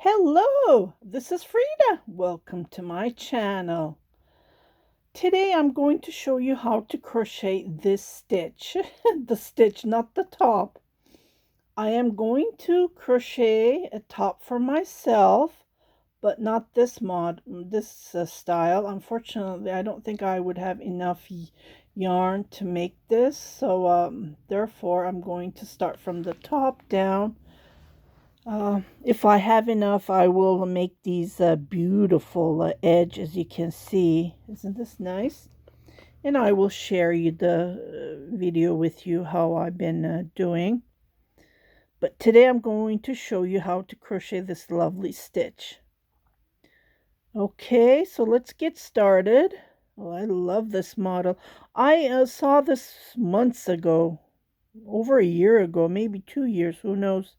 Hello, this is Frida. Welcome to my channel. Today I'm going to show you how to crochet this stitch. The stitch, not the top. I am going to crochet a top for myself, but not this style. Unfortunately, I don't think I would have enough yarn to make this. So therefore I'm going to start from the top down. If I have enough, I will make these beautiful edge, as you can see. Isn't this nice? And I will share you the video with you how I've been doing. But today I'm going to show you how to crochet this lovely stitch. Okay, so let's get started. Oh, I love this model. I saw this months ago, over a year ago, maybe 2 years, who knows.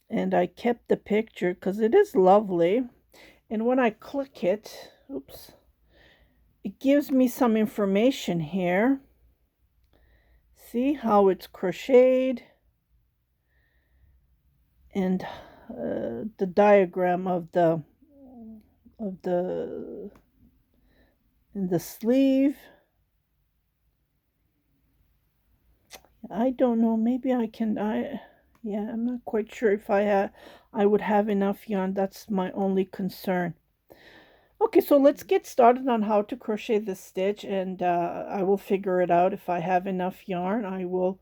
And I kept the picture because it is lovely. And when I click it, oops, it gives me some information here. See how it's crocheted and the diagram of the in the sleeve. I don't know, maybe I can yeah, I'm not quite sure if I would have enough yarn. That's my only concern. Okay, so let's get started on how to crochet this stitch, and I will figure it out. If I have enough yarn, I will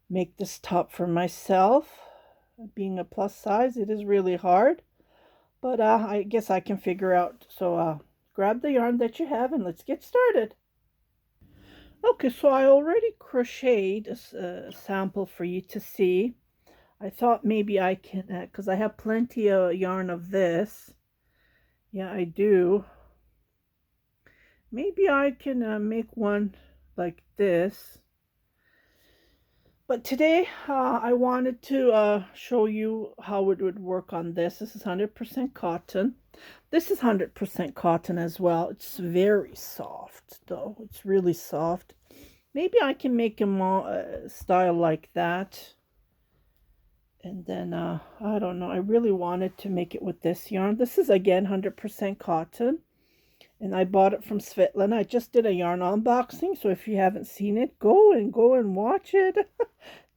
make this top for myself. Being a plus size, it is really hard, but I guess I can figure out. So grab the yarn that you have and let's get started. Okay, so I already crocheted a sample for you to see. I thought maybe I can, because I have plenty of yarn of this. Yeah, I do. Maybe I can make one like this. But today I wanted to show you how it would work on this. This is 100% cotton. This is 100% cotton as well. It's very soft though. It's really soft. Maybe I can make a style like that. And then, I don't know. I really wanted to make it with this yarn. This is, again, 100% cotton. And I bought it from Svetlana. I just did a yarn unboxing. So if you haven't seen it, go and watch it.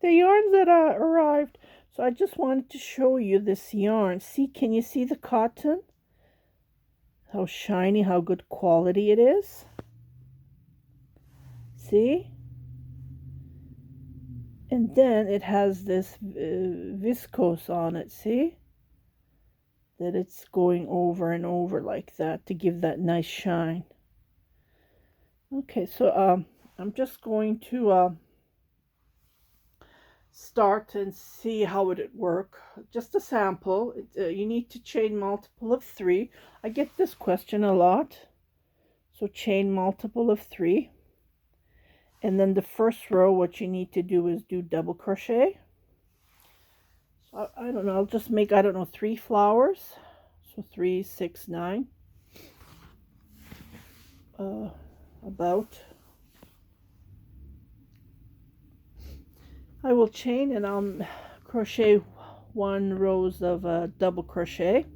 The yarns that arrived. So I just wanted to show you this yarn. See, can you see the cotton? How shiny, how good quality it is. See? And then it has this viscose on it, see? That it's going over and over like that to give that nice shine. Okay, so I'm just going to start and see how it would work. Just a sample. You need to chain multiple of 3. I get this question a lot. So chain multiple of 3. And then the first row, what you need to do is do double crochet. So I don't know, I'll just make, I don't know, 3 flowers. So 3, 6, 9. About. I will chain and I'll crochet 1 rows of double crochet.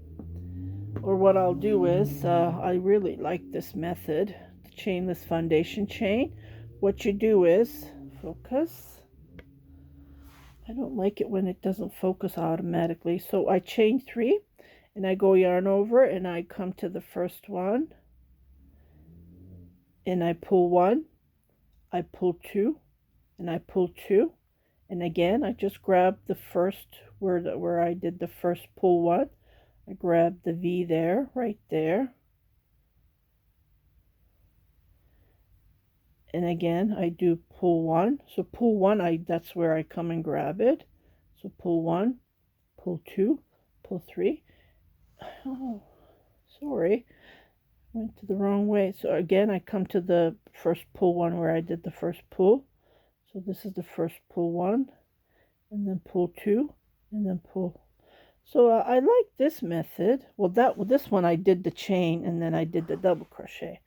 Or what I'll do is, I really like this method, the chainless foundation chain. What you do is, focus. I don't like it when it doesn't focus automatically. So I chain 3 and I go yarn over and I come to the first one. And I pull 1, I pull 2, and I pull 2. And again, I just grab the first where I did the first pull 1. I grab the V there, right there. And again, I do pull 1. So pull 1, that's where I come and grab it. So pull 1, pull 2, pull 3. Oh, sorry. Went to the wrong way. So again, I come to the first pull 1 where I did the first pull. So this is the first pull 1, and then pull 2, and then pull. So I like this method. Well, this one I did the chain and then I did the double crochet,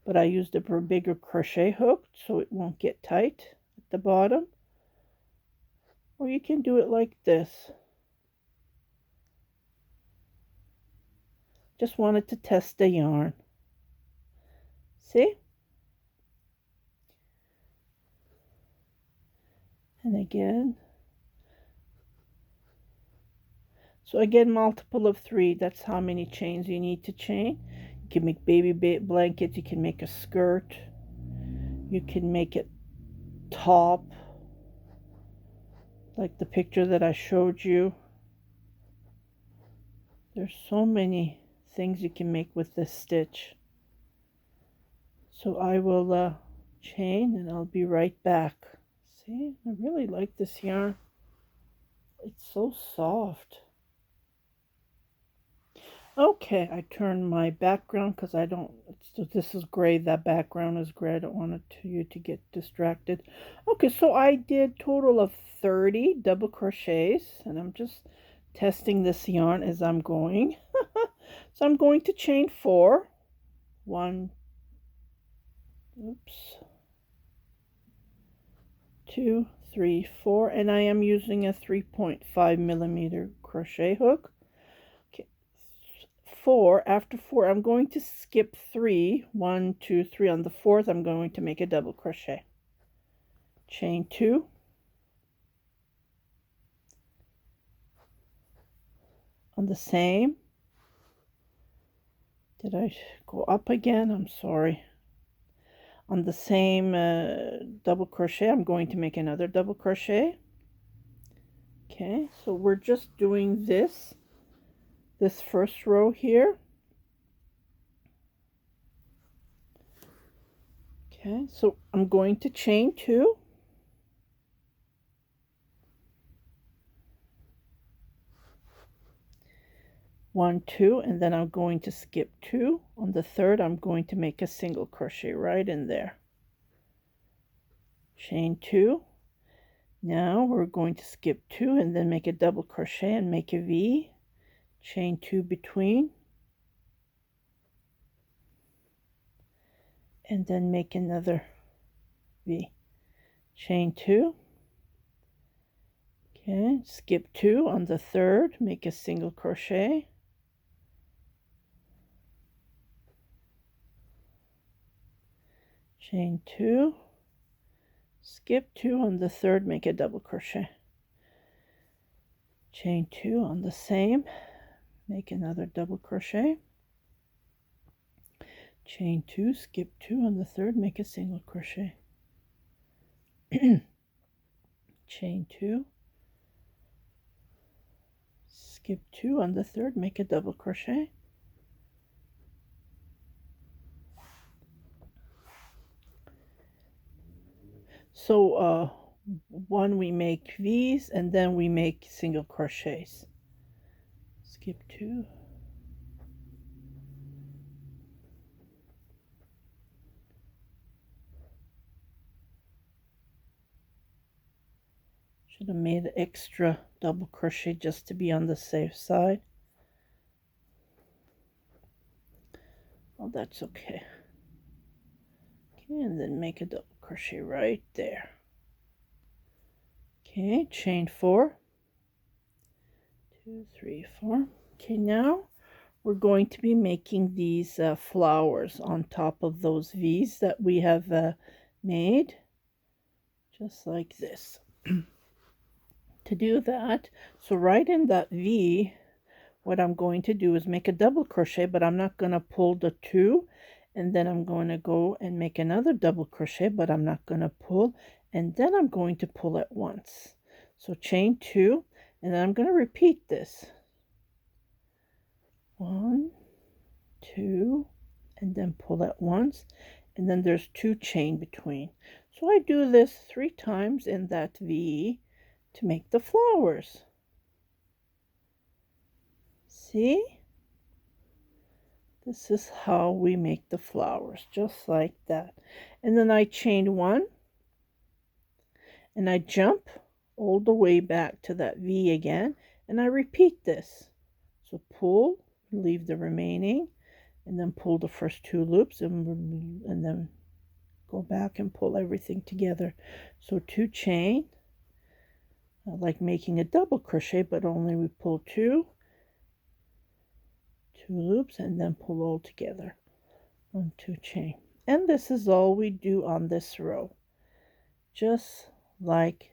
but I used a bigger crochet hook so it won't get tight at the bottom. Or you can do it like this. Just wanted to test the yarn. See? And again. So again, multiple of 3. That's how many chains you need to chain. You can make baby blankets. You can make a skirt. You can make it top, like the picture that I showed you. There's so many things you can make with this stitch. So I will chain and I'll be right back. See, I really like this yarn. It's so soft. Okay, I turned my background because I don't, this is gray, that background is gray. I don't want you to get distracted. Okay, so I did total of 30 double crochets, and I'm just testing this yarn as I'm going. So I'm going to chain 4. 1, oops, 2, 3, 4, and I am using a 3.5 millimeter crochet hook. 4, after 4 I'm going to skip 3. 1, 2, 3. On the 4th I'm going to make a double crochet, chain 2, on the same. Did I go up again? I'm sorry. On the same double crochet I'm going to make another double crochet. Okay, so we're just doing this first row here. Okay, so I'm going to chain 2, 1, 2, and then I'm going to skip 2. On the 3rd I'm going to make a single crochet right in there, chain 2. Now we're going to skip 2 and then make a double crochet and make a V, chain 2 between, and then make another V, chain 2. Okay, skip 2. On the 3rd make a single crochet, chain 2, skip 2. On the 3rd make a double crochet, chain 2. On the same make another double crochet, chain 2, skip 2. On the 3rd make a single crochet, chain 2, skip 2. On the 3rd make a double crochet, so one we make V's and then we make single crochets, skip 2, should have made an extra double crochet just to be on the safe side. Oh, that's okay. Okay, and then make a double crochet right there. Okay, chain 4, 2, 3, 4. Okay, now we're going to be making these flowers on top of those V's that we have made, just like this. To do that, so right in that V, what I'm going to do is make a double crochet, but I'm not going to pull the 2, and then I'm going to go and make another double crochet, but I'm not going to pull, and then I'm going to pull at once. So chain 2, and then I'm going to repeat this. 1, 2, and then pull at once, and then there's 2 chain between. So I do this 3 times in that V to make the flowers. See? This is how we make the flowers, just like that. And then I chain 1, and I jump all the way back to that V again, and I repeat this. So pull, leave the remaining, and then pull the first 2 loops, and then go back and pull everything together. So 2 chain, like making a double crochet, but only we pull 2, 2 loops, and then pull all together on 2 chain. And this is all we do on this row, just like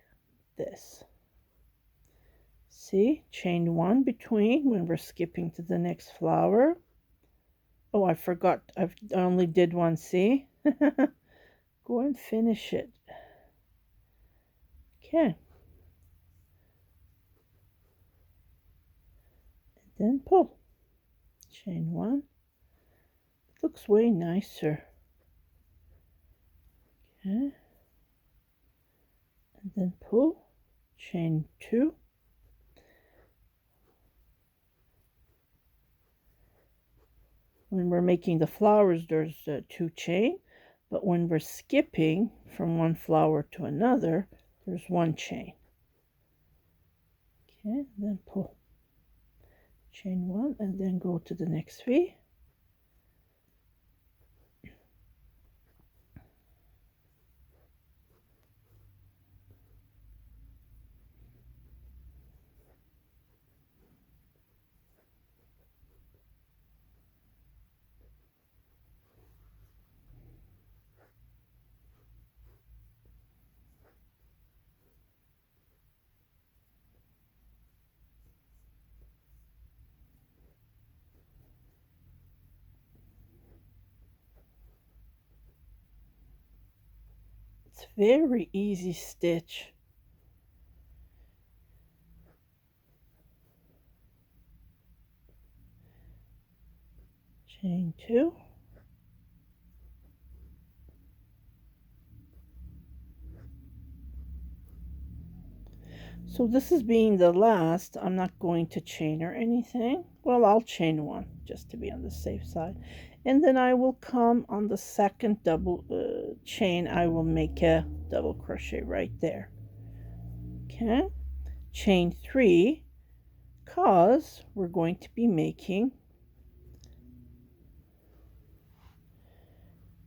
this. See, chain 1 between when we're skipping to the next flower. Oh, I forgot, I only did one, see? Go and finish it. Okay. And then pull. Chain 1. It looks way nicer. Okay. And then pull. Chain 2. When we're making the flowers, there's 2 chain, but when we're skipping from one flower to another, there's 1 chain. Okay, then pull. Chain 1 and then go to the next V. It's very easy stitch. Chain 2. So this is being the last. I'm not going to chain or anything. Well, I'll chain 1 just to be on the safe side. And then I will come on the second double chain. I will make a double crochet right there. Okay. Chain 3, because we're going to be making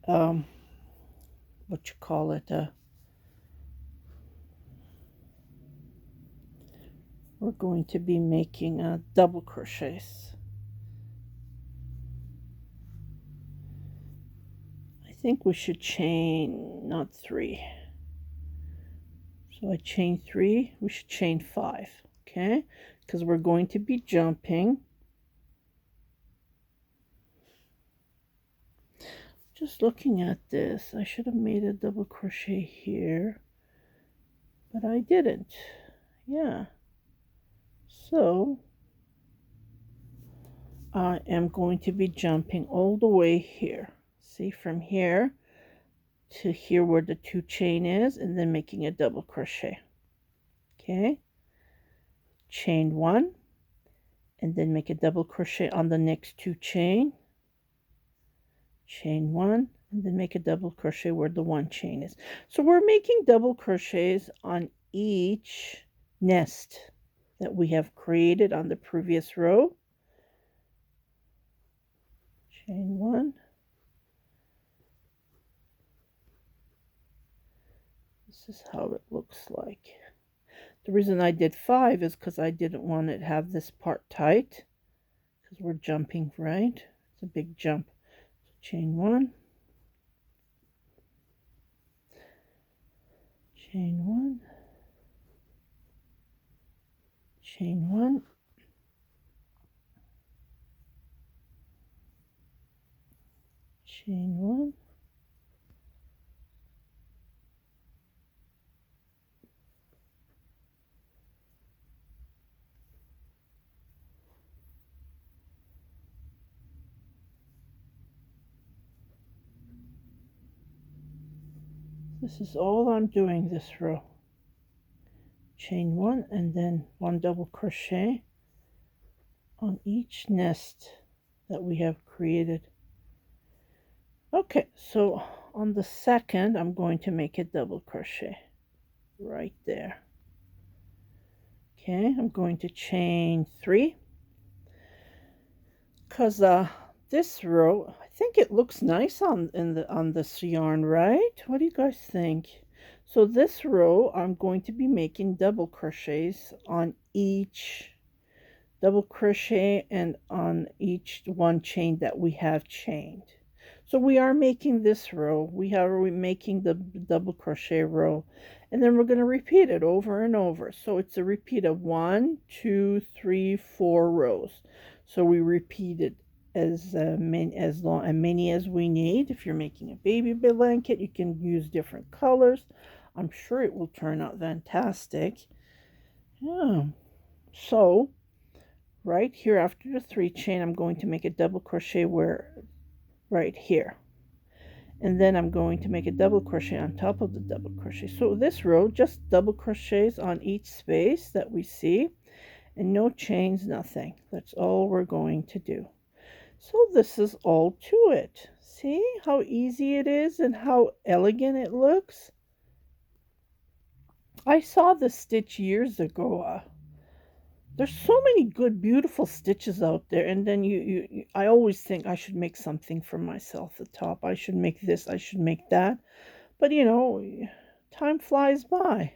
what you call it, we're going to be making double crochets. I think we should chain not 3. So I chain 3, we should chain 5, okay? Because we're going to be jumping. Just looking at this, I should have made a double crochet here, but I didn't. Yeah. So I am going to be jumping all the way here. See, from here to here where the 2 chain is, and then making a double crochet. Okay, chain 1 and then make a double crochet on the next 2 chain, chain 1 and then make a double crochet where the 1 chain is. So we're making double crochets on each nest that we have created on the previous row. Chain 1. This is how it looks like. The reason I did 5 is because I didn't want to have this part tight, because we're jumping, right? It's a big jump. So chain 1, chain 1, chain 1, chain 1, this is all I'm doing this row. Chain 1 and then 1 double crochet on each nest that we have created. Okay, so on the second I'm going to make a double crochet right there. Okay, I'm going to chain 3 because this row, I think it looks nice on this yarn, right? What do you guys think? So this row I'm going to be making double crochets on each double crochet and on each one chain that we have chained. So we are making this row, we are making the double crochet row, and then we're going to repeat it over and over. So it's a repeat of 1, 2, 3, 4 rows. So we repeat it as many as we need. If you're making a baby blanket, you can use different colors. I'm sure it will turn out fantastic. Yeah. So right here after the 3 chain, I'm going to make a double crochet where right here, and then I'm going to make a double crochet on top of the double crochet. So this row just double crochets on each space that we see, and no chains, nothing. That's all we're going to do. So this is all to it. See how easy it is and how elegant it looks. I saw this stitch years ago. There's so many good, beautiful stitches out there, and then I always think I should make something for myself at the top. I should make this, I should make that. But time flies by.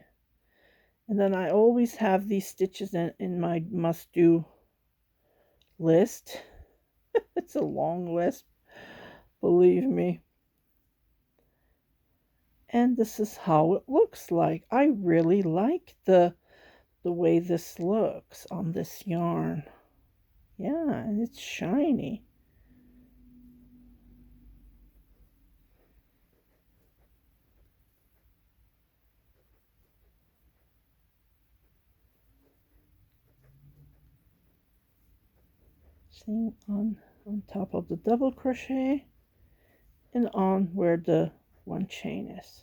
And then I always have these stitches in my must-do list. It's a long list, believe me. And this is how it looks like. I really like the way this looks on this yarn. Yeah, and it's shiny. See, on top of the double crochet and on where the one chain is.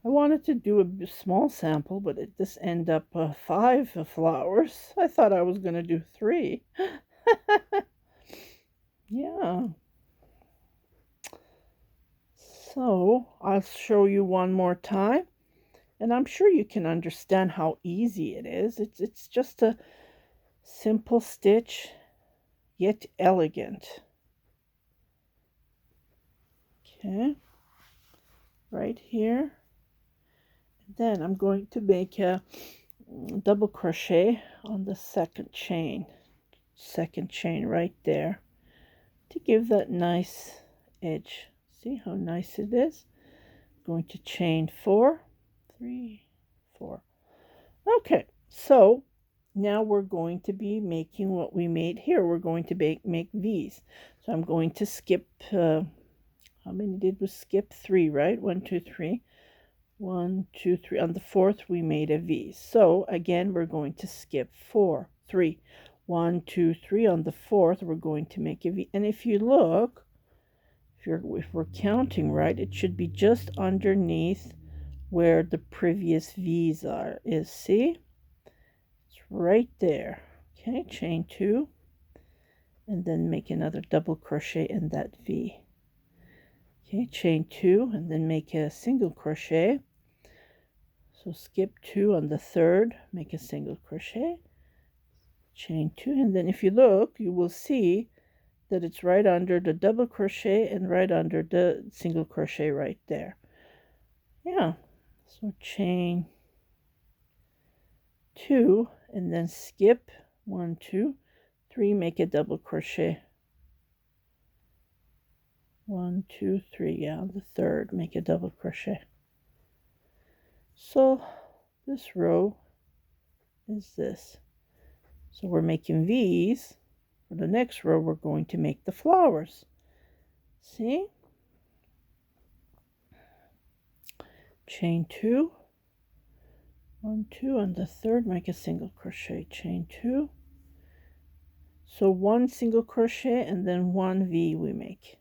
I wanted to do a small sample, but this ended up 5 flowers. I thought I was going to do 3. Yeah. So I'll show you one more time, and I'm sure you can understand how easy it is. It's just a simple stitch, yet elegant. Okay, right here. Then I'm going to make a double crochet on the second chain right there, to give that nice edge. See how nice it is? Going to chain 4, 3, 4. Okay, so now we're going to be making what we made here. We're going to make V's. So I'm going to skip, how many did we skip? 3, right? 1, 2, 3. 1, 2, 3. On the 4th, we made a V. So again, we're going to skip 4, 3. 1, 2, 3. On the 4th, we're going to make a V. And if you look, if we're counting right, it should be just underneath where the previous V's is. See? It's right there. Okay, chain 2, and then make another double crochet in that V. Okay, chain 2, and then make a single crochet. So skip 2 on the 3rd, make a single crochet, chain 2, and then if you look, you will see that it's right under the double crochet and right under the single crochet right there. Yeah, so chain 2 and then skip 1, 2, 3, make a double crochet. 1, 2, 3, yeah, on the 3rd, make a double crochet. So this row is this. So we're making V's. For the next row, we're going to make the flowers. See? Chain 2, 1, 2, on the 3rd, make a single crochet, chain 2. So 1 single crochet and then 1 V we make.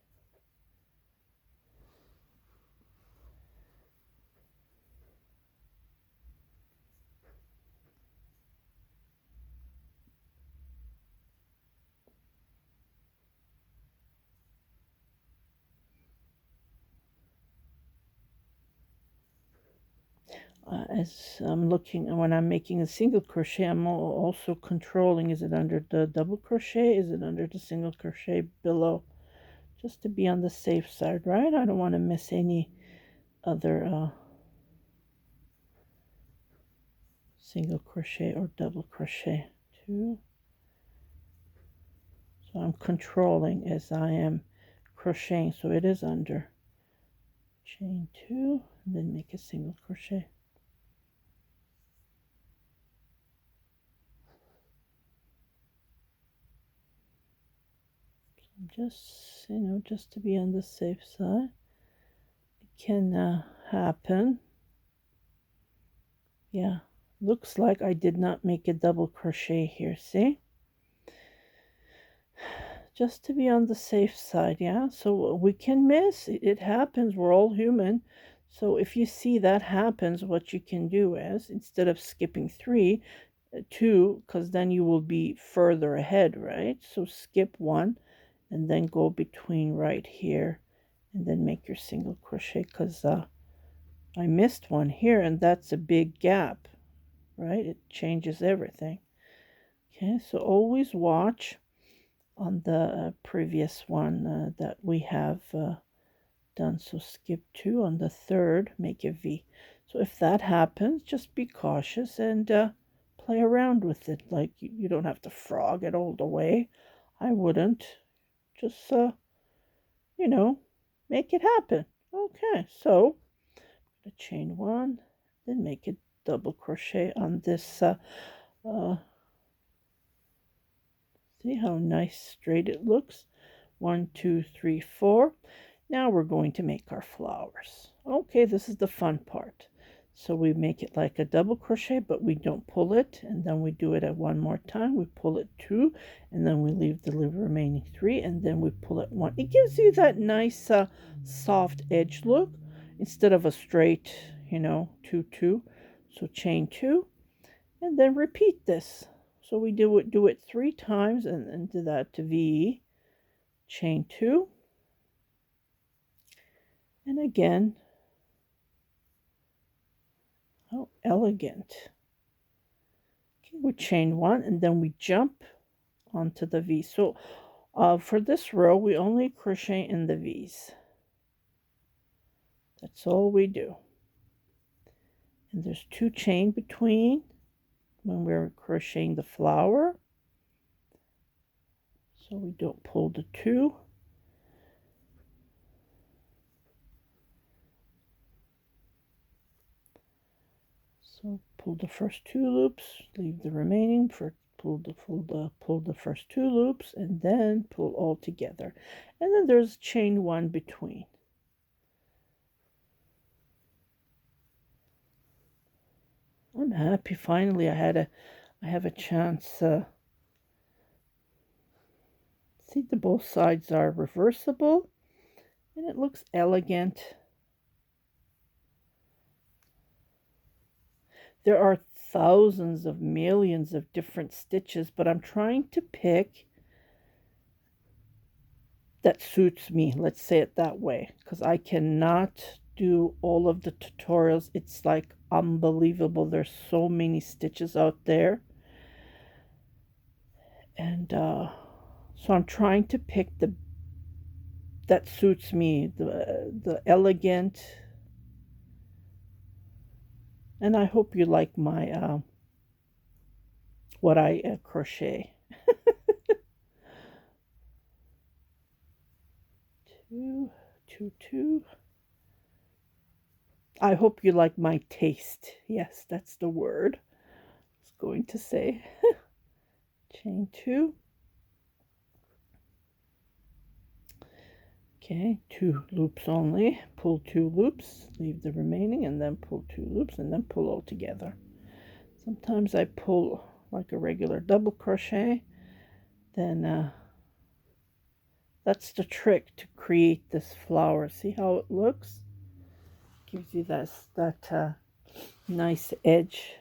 As I'm looking, when I'm making a single crochet, I'm also controlling, is it under the double crochet, is it under the single crochet below, just to be on the safe side, right? I don't want to miss any other single crochet or double crochet. 2. So I'm controlling as I am crocheting, so it is under. Chain 2 and then make a single crochet. Just, just to be on the safe side. It can happen. Yeah, looks like I did not make a double crochet here, see? Just to be on the safe side, yeah? So we can miss. It happens. We're all human. So if you see that happens, what you can do is, instead of skipping 3, 2, because then you will be further ahead, right? So skip 1 and then go between right here and then make your single crochet, because I missed one here and that's a big gap, right? It changes everything. Okay, so always watch on the previous one that we have done. So skip 2 on the 3rd, make a V. So if that happens, just be cautious and play around with it. Like you don't have to frog it all the way. I wouldn't. Just make it happen. Okay, so chain 1, then make a double crochet on this. See how nice straight it looks. 1, 2, 3, 4. Now we're going to make our flowers. Okay, this is the fun part. So we make it like a double crochet, but we don't pull it, and then we do it at one more time. We pull it 2, and then we leave the remaining 3, and then we pull it 1. It gives you that nice soft edge look instead of a straight, 2, 2. So chain 2, and then repeat this. So we do it 3 times, and do that to V, chain 2, and again. Oh, elegant. Okay, we chain 1 and then we jump onto the V. So for this row, we only crochet in the V's. That's all we do. And there's 2 chain between when we're crocheting the flower. So we don't pull the 2. So pull the first 2 loops, leave the remaining for pull the first 2 loops, and then pull all together. And then there's chain 1 between. I'm happy finally I have a chance. See, the both sides are reversible and it looks elegant. There are thousands of millions of different stitches, but I'm trying to pick that suits me, let's say it that way, because I cannot do all of the tutorials. It's like unbelievable. There's so many stitches out there, and so I'm trying to pick that suits me, the elegant. And I hope you like my what I crochet. 2, 2, 2. I hope you like my taste. Yes, that's the word I was going to say. Chain 2. Okay, 2 loops only. Pull 2 loops, leave the remaining, and then pull 2 loops, and then pull all together. Sometimes I pull like a regular double crochet. Then that's the trick to create this flower. See how it looks? Gives you that nice edge.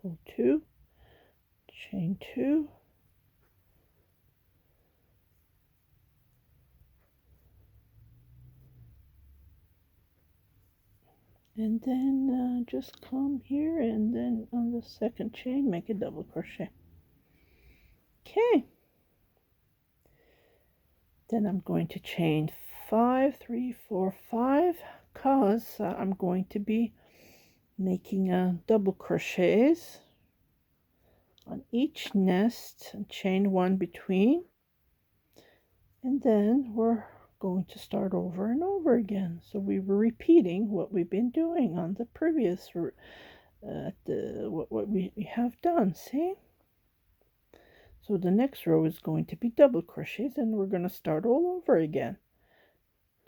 Pull 2, chain 2, And then just come here and then on the second chain make a double crochet. Okay, then I'm going to chain 5, 3, 4, 5 because I'm going to be making double crochets on each nest and chain 1 between, and then we're going to start over and over again. So we were repeating what we've been doing on the previous what we have done. See, so the next row is going to be double crochets, and we're going to start all over again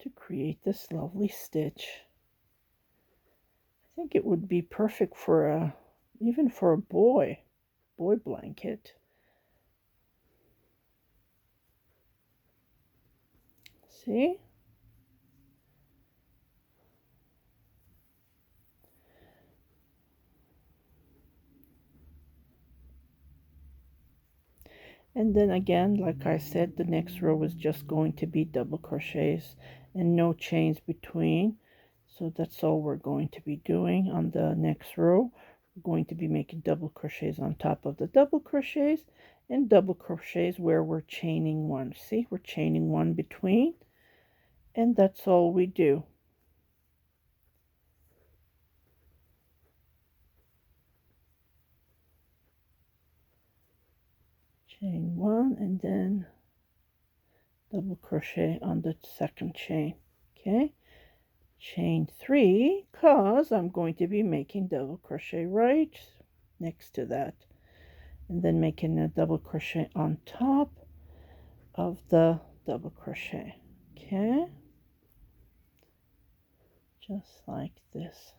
to create this lovely stitch. I think it would be perfect for even for a boy blanket. See? And then again, like I said, the next row is just going to be double crochets and no chains between. So that's all we're going to be doing on the next row. We're going to be making double crochets on top of the double crochets and double crochets where we're chaining 1. See, we're chaining 1 between, and that's all we do. Chain 1 and then double crochet on the second chain. Okay, chain 3 because I'm going to be making double crochet right next to that, and then making a double crochet on top of the double crochet. Okay, just like this.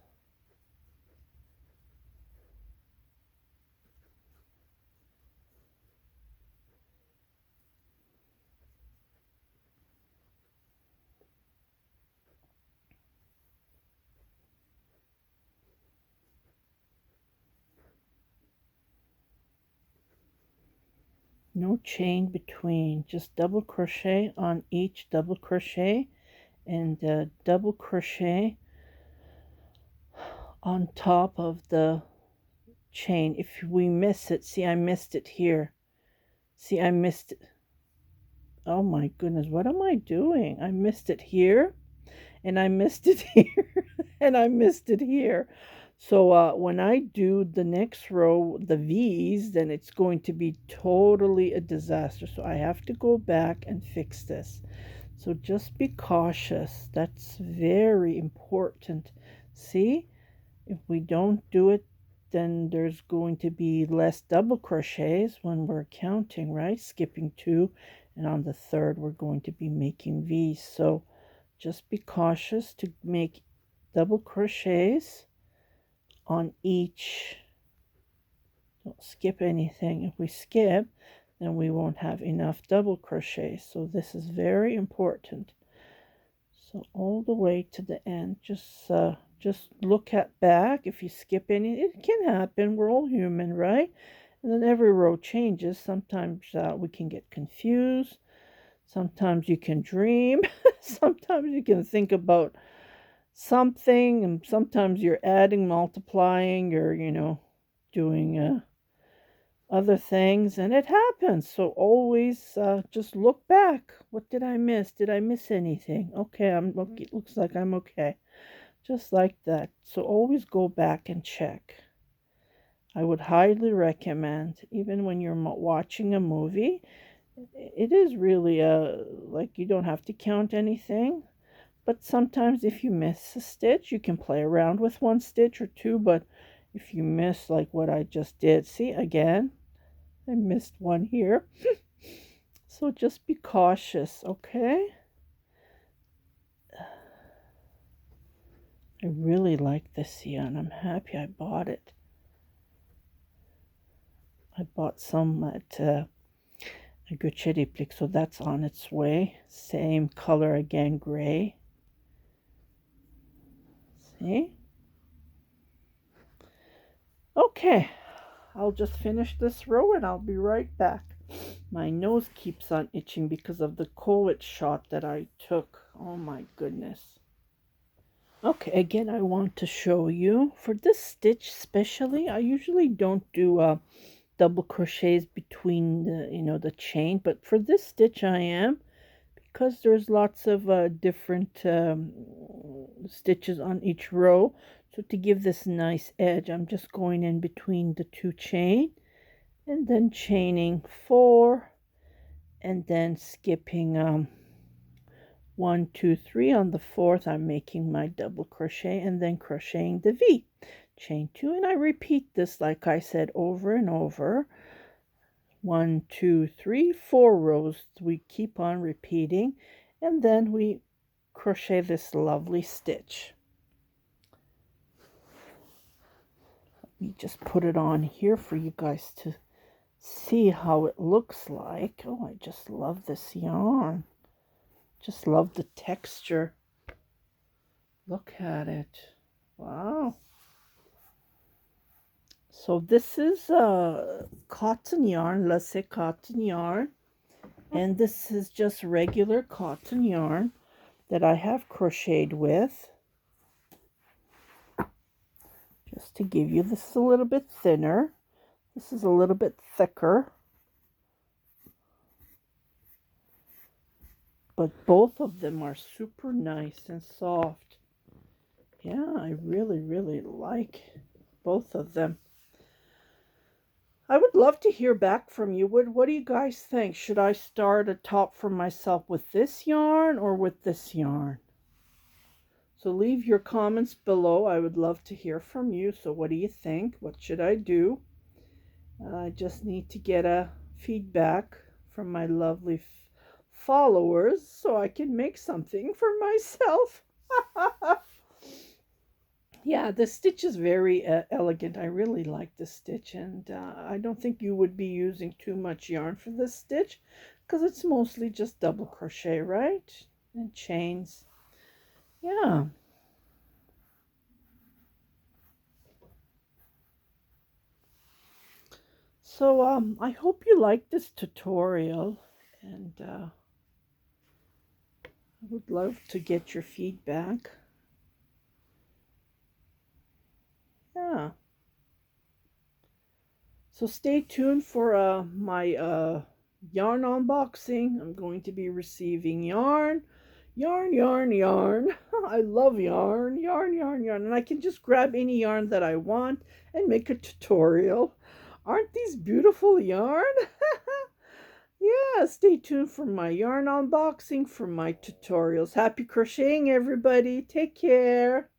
No chain between, just double crochet on each double crochet and double crochet on top of the chain. If we miss it, see, I missed it here. See, I missed it. Oh my goodness, what am I doing? I missed it here, and I missed it here, and I missed it here. So when I do the next row, the V's, then it's going to be totally a disaster. So I have to go back and fix this. So just be cautious. That's very important. See, if we don't do it, then there's going to be less double crochets when we're counting, right? Skipping 2, and on the third we're going to be making V's. So just be cautious to make double crochets on each. Don't skip anything. If we skip, then we won't have enough double crochets. So this is very important. So all the way to the end, just look at back. If you skip any, it can happen. We're all human, right? And then every row changes. Sometimes we can get confused. Sometimes you can dream. Sometimes you can think about something, and sometimes you're adding, multiplying, you're, doing other things, and it happens. So always just look back. What did I miss? Did I miss anything? Okay, it looks like I'm okay. Just like that. So always go back and check. I would highly recommend, even when you're watching a movie, it is really like you don't have to count anything. But sometimes if you miss a stitch, you can play around with 1 stitch or 2. But if you miss, like what I just did, see, again, I missed 1 here. So just be cautious, okay? I really like this yarn. I'm happy I bought it. I bought some at a Crochet, so that's on its way. Same color again, gray. See? Okay, I'll just finish this row and I'll be right back. My nose keeps on itching because of the COVID shot that I took. Oh my goodness. Okay, again, I want to show you for this stitch especially. I usually don't do double crochets between the chain, but for this stitch I am, because there's lots of different stitches on each row. So to give this nice edge, I'm just going in between the two chain and then chaining 4 and then skipping 1 2 3. On the 4th I'm making my double crochet and then crocheting the V, chain 2, and I repeat this like I said over and over. 1 2 3 4 rows we keep on repeating, and then we crochet this lovely stitch. Let me just put it on here for you guys to see how it looks like. Oh, I just love this yarn. Just love the texture. Look at it. Wow. So this is cotton yarn, Lacy cotton yarn. And this is just regular cotton yarn that I have crocheted with. Just to give you, this is a little bit thinner. This is a little bit thicker. But both of them are super nice and soft. Yeah, I really, really like both of them. I would love to hear back from you. What do you guys think? Should I start a top for myself with this yarn or with this yarn? So leave your comments below. I would love to hear from you. So what do you think? What should I do? I just need to get a feedback from my lovely followers so I can make something for myself. Yeah, the stitch is very elegant. I really like the stitch, and I don't think you would be using too much yarn for this stitch because it's mostly just double crochet, right? And chains. Yeah. So I hope you like this tutorial, and I would love to get your feedback. Yeah. So stay tuned for my yarn unboxing. I'm going to be receiving yarn. I love yarn. And I can just grab any yarn that I want and make a tutorial. Aren't these beautiful yarn? Yeah, stay tuned for my yarn unboxing, for my tutorials. Happy crocheting, everybody. Take care.